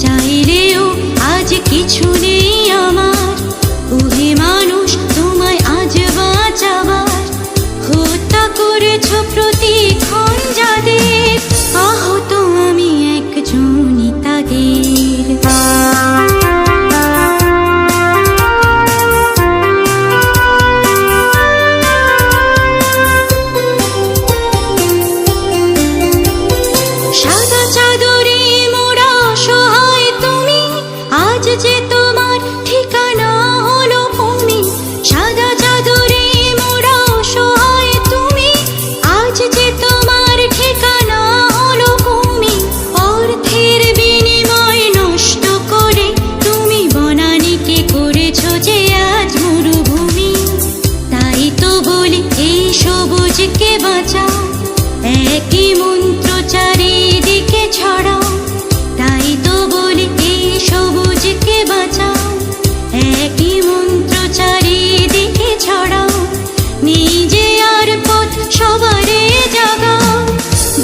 চাইলেও আজ কিছু নেই আমার, ওহে মানুষ তোমায় আজ বাঁচাবার। হত্যা করেছ প্রতিক্ষণ যাদের, আহত আমি একজনই তাদের। সাদা চাদরে মোড়া সহায় তুমি, আজ যে তোমার ঠিকানা হলো ভূমি। সাদা চাদরে মোড়া সহায় তুমি, আজ যে তোমার ঠিকানা হলো ভূমি। অর্থের বিনিময় নষ্ট করে তুমি বনানীকে করেছ যে আজ মরুভূমি। তাই তো বলি এই সবুজকে বাঁচাও, একই মন্ত্র চারিদিকে ছড়াও। তাই তো বলি এই সবুজকে বাঁচাও, একই মন্ত্র চারিদিকে ছড়াও। নিজে আর পথ সবারে জাগাও,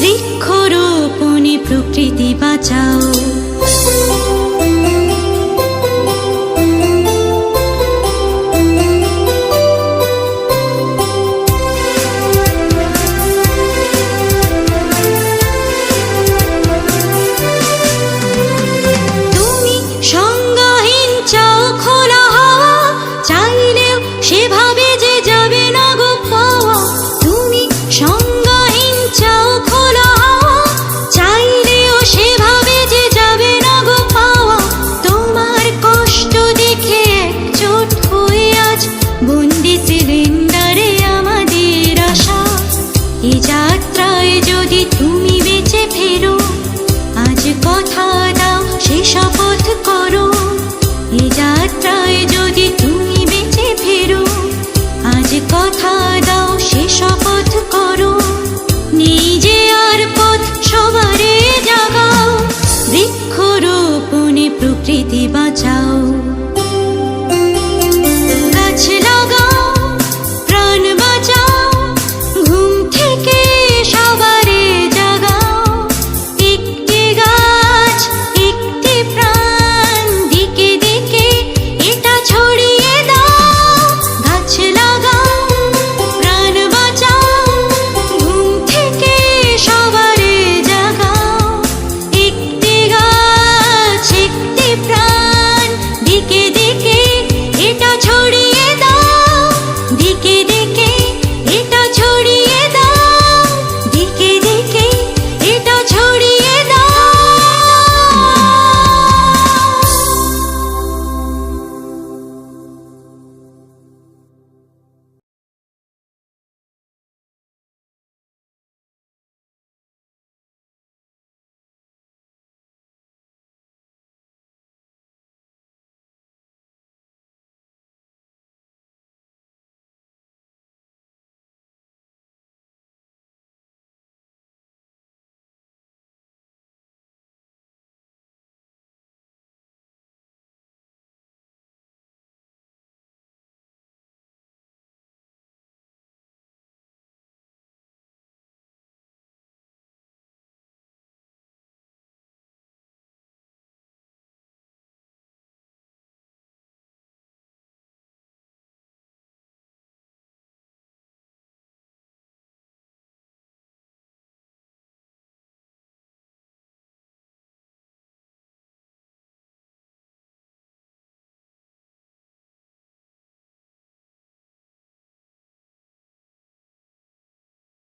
বৃক্ষরোপণে প্রকৃতি বাঁচাও।